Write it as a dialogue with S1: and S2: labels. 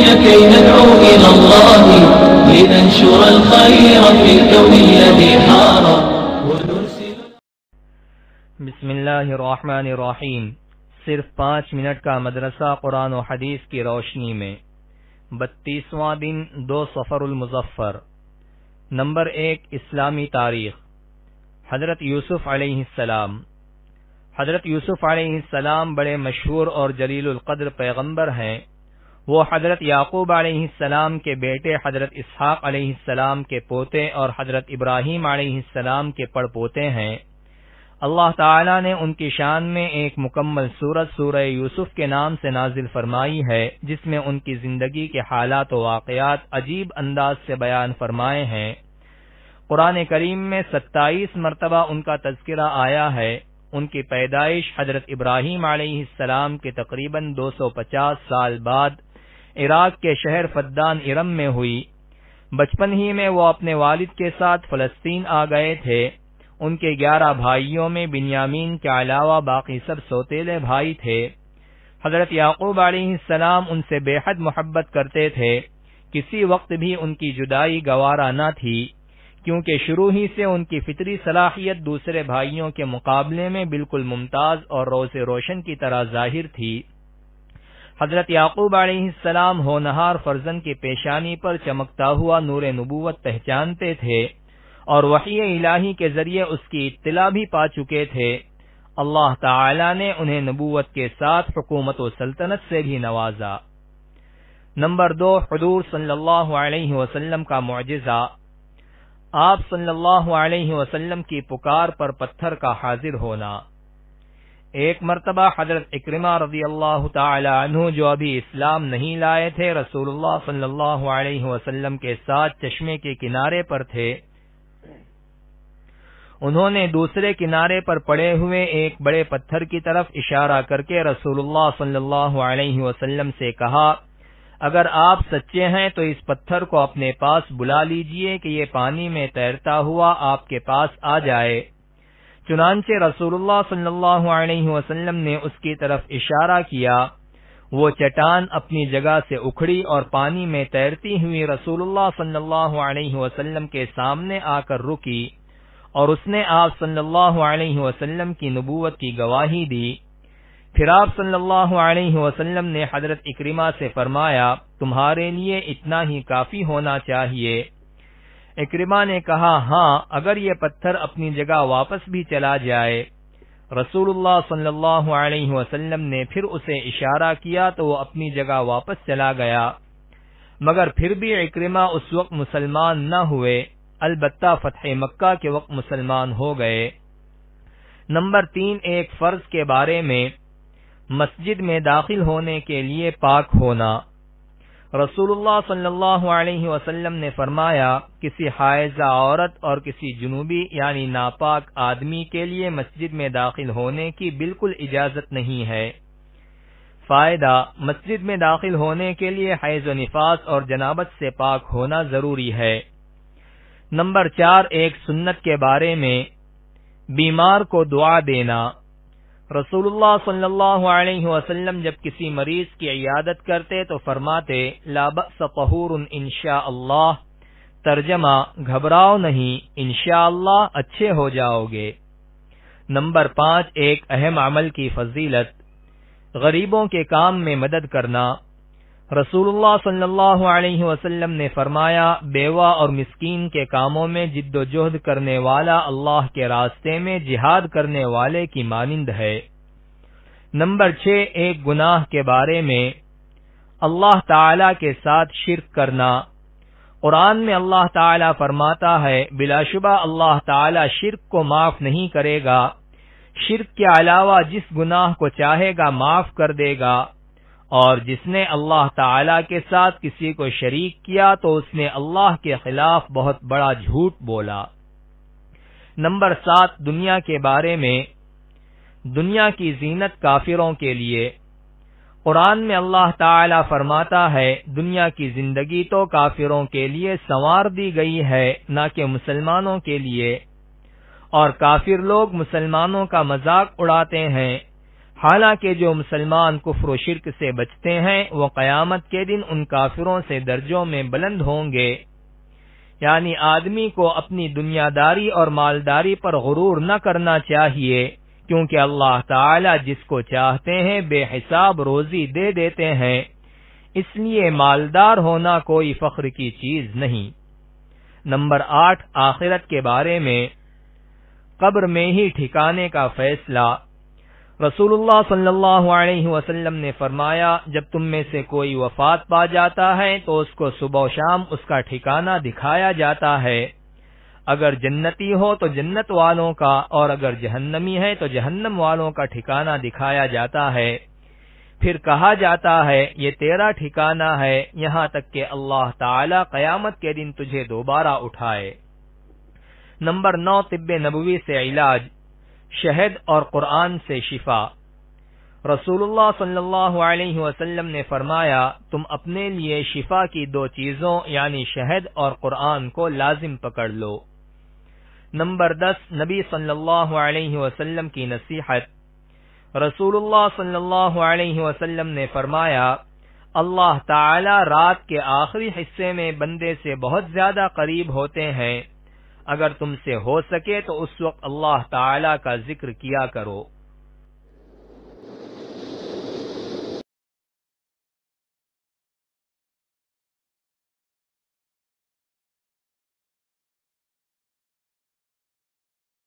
S1: كي ندعو إلى الله لننشر الخير في الكون الذي حار ونرسل.
S2: بسم اللہ الرحمن الرحیم. صرف 5 منٹ کا مدرسہ قرآن و حدیث کی روشنی میں 32واں دن 2 صفر المظفر. نمبر 1 اسلامی تاریخ. حضرت یوسف علیہ السلام. حضرت یوسف علیہ السلام بڑے مشہور اور جلیل القدر پیغمبر ہیں. وہ حضرت یعقوب علیہ السلام کے بیٹے حضرت اسحاق علیہ السلام کے پوتے اور حضرت ابراہیم علیہ السلام کے پڑپوتے ہیں. اللہ تعالیٰ نے ان کی شان میں ایک مکمل سورت سورہ یوسف کے نام سے نازل فرمائی ہے، جس میں ان کی زندگی کے حالات و واقعات عجیب انداز سے بیان فرمائے ہیں. قرآن کریم میں 27 مرتبہ ان کا تذکرہ آیا ہے. ان کی پیدائش حضرت ابراہیم علیہ السلام کے تقریباً 250 سال بعد عراق کے شہر فدان ارم میں ہوئی. بچپن ہی میں وہ اپنے والد کے ساتھ فلسطین آ گئے تھے. ان کے 11 بھائیوں میں بنیامین کے علاوہ باقی سب سوتیلے بھائی تھے. حضرت یعقوب علیہ السلام ان سے بے حد محبت کرتے تھے. کسی وقت بھی ان کی جدائی گوارا نہ تھی، کیونکہ شروع ہی سے ان کی فطری صلاحیت دوسرے بھائیوں کے مقابلے میں بالکل ممتاز اور روز روشن کی طرح ظاہر تھی. حضرت یعقوب علیہ السلام ہونہار فرزند کی پیشانی پر چمکتا ہوا نور نبوت پہچانتے تھے اور وحی الہی کے ذریعے اس کی اطلاع بھی پا چکے تھے. اللہ تعالی نے انہیں نبوت کے ساتھ حکومت و سلطنت سے بھی نوازا. نمبر 2 حضور صلی اللہ علیہ وسلم کا معجزہ. آپ صلی اللہ علیہ وسلم کی پکار پر پتھر کا حاضر ہونا. ایک مرتبہ حضرت اکرمہ رضی اللہ تعالی عنہ جو ابھی اسلام نہیں لائے تھے، رسول اللہ صلی اللہ علیہ وسلم کے ساتھ چشمے کے کنارے پر تھے. انہوں نے دوسرے کنارے پر پڑے ہوئے ایک بڑے پتھر کی طرف اشارہ کر کے رسول اللہ صلی اللہ علیہ وسلم سے کہا، اگر آپ سچے ہیں تو اس پتھر کو اپنے پاس بلا لیجئے کہ یہ پانی میں تیرتا ہوا آپ کے پاس آ جائے. چنانچہ رسول اللہ صلی اللہ علیہ وسلم نے اس کی طرف اشارہ کیا. وہ چٹان اپنی جگہ سے اکھڑی اور پانی میں تیرتی ہوئی رسول اللہ صلی اللہ علیہ وسلم کے سامنے آ کر رکی اور اس نے آپ صلی اللہ علیہ وسلم کی نبوت کی گواہی دی. پھر آپ صلی اللہ علیہ وسلم نے حضرت اکرمہ سے فرمایا، تمہارے لیے اتنا ہی کافی ہونا چاہیے. اکرمہ نے کہا، ہاں اگر یہ پتھر اپنی جگہ واپس بھی چلا جائے. رسول اللہ صلی اللہ علیہ وسلم نے پھر اسے اشارہ کیا تو وہ اپنی جگہ واپس چلا گیا. مگر پھر بھی اکرمہ اس وقت مسلمان نہ ہوئے، البتہ فتح مکہ کے وقت مسلمان ہو گئے. نمبر 3 ایک فرض کے بارے میں. مسجد میں داخل ہونے کے لیے پاک ہونا. رسول اللہ صلی اللہ علیہ وسلم نے فرمایا، کسی حائضہ عورت اور کسی جنوبی یعنی ناپاک آدمی کے لیے مسجد میں داخل ہونے کی بالکل اجازت نہیں ہے. فائدہ، مسجد میں داخل ہونے کے لیے حیض و نفاس اور جنابت سے پاک ہونا ضروری ہے. نمبر 4 ایک سنت کے بارے میں. بیمار کو دعا دینا. رسول اللہ صلی اللہ علیہ وسلم جب کسی مریض کی عیادت کرتے تو فرماتے، لا بأس طہور انشاءاللہ. ترجمہ، گھبراؤ نہیں، انشاءاللہ اچھے ہو جاؤ گے. نمبر 5 ایک اہم عمل کی فضیلت. غریبوں کے کام میں مدد کرنا. رسول اللہ صلی اللہ علیہ وسلم نے فرمایا، بیوہ اور مسکین کے کاموں میں جد و جہد کرنے والا اللہ کے راستے میں جہاد کرنے والے کی مانند ہے. نمبر 6 ایک گناہ کے بارے میں. اللہ تعالی کے ساتھ شرک کرنا. قرآن میں اللہ تعالی فرماتا ہے، بلا شبہ اللہ تعالی شرک کو معاف نہیں کرے گا. شرک کے علاوہ جس گناہ کو چاہے گا معاف کر دے گا، اور جس نے اللہ تعالی کے ساتھ کسی کو شریک کیا تو اس نے اللہ کے خلاف بہت بڑا جھوٹ بولا. نمبر 7 دنیا کے بارے میں. دنیا کی زینت کافروں کے لیے. قرآن میں اللہ تعالی فرماتا ہے، دنیا کی زندگی تو کافروں کے لیے سنوار دی گئی ہے، نہ کہ مسلمانوں کے لیے. اور کافر لوگ مسلمانوں کا مذاق اڑاتے ہیں. حالانکہ جو مسلمان کفر و شرک سے بچتے ہیں وہ قیامت کے دن ان کافروں سے درجوں میں بلند ہوں گے۔ یعنی آدمی کو اپنی دنیا داری اور مالداری پر غرور نہ کرنا چاہیے، کیونکہ اللہ تعالی جس کو چاہتے ہیں بے حساب روزی دے دیتے ہیں، اس لیے مالدار ہونا کوئی فخر کی چیز نہیں۔ نمبر 8، آخرت کے بارے میں، قبر میں ہی ٹھکانے کا فیصلہ۔ رسول اللہ صلی اللہ علیہ وسلم نے فرمایا، جب تم میں سے کوئی وفات پا جاتا ہے تو اس کو صبح و شام اس کا ٹھکانہ دکھایا جاتا ہے۔ اگر جنتی ہو تو جنت والوں کا، اور اگر جہنمی ہے تو جہنم والوں کا ٹھکانہ دکھایا جاتا ہے۔ پھر کہا جاتا ہے یہ تیرا ٹھکانہ ہے، یہاں تک کہ اللہ تعالی قیامت کے دن تجھے دوبارہ اٹھائے۔ نمبر 9، طب نبوی سے علاج، شہد اور قرآن سے شفا۔ رسول اللہ صلی اللہ علیہ وسلم نے فرمایا، تم اپنے لیے شفا کی 2 چیزوں یعنی شہد اور قرآن کو لازم پکڑ لو۔ نمبر 10، نبی صلی اللہ علیہ وسلم کی نصیحت۔ رسول اللہ صلی اللہ علیہ وسلم نے فرمایا، اللہ تعالی رات کے آخری حصے میں بندے سے بہت زیادہ قریب ہوتے ہیں، اگر تم سے ہو سکے تو اس وقت اللہ تعالی کا ذکر کیا کرو۔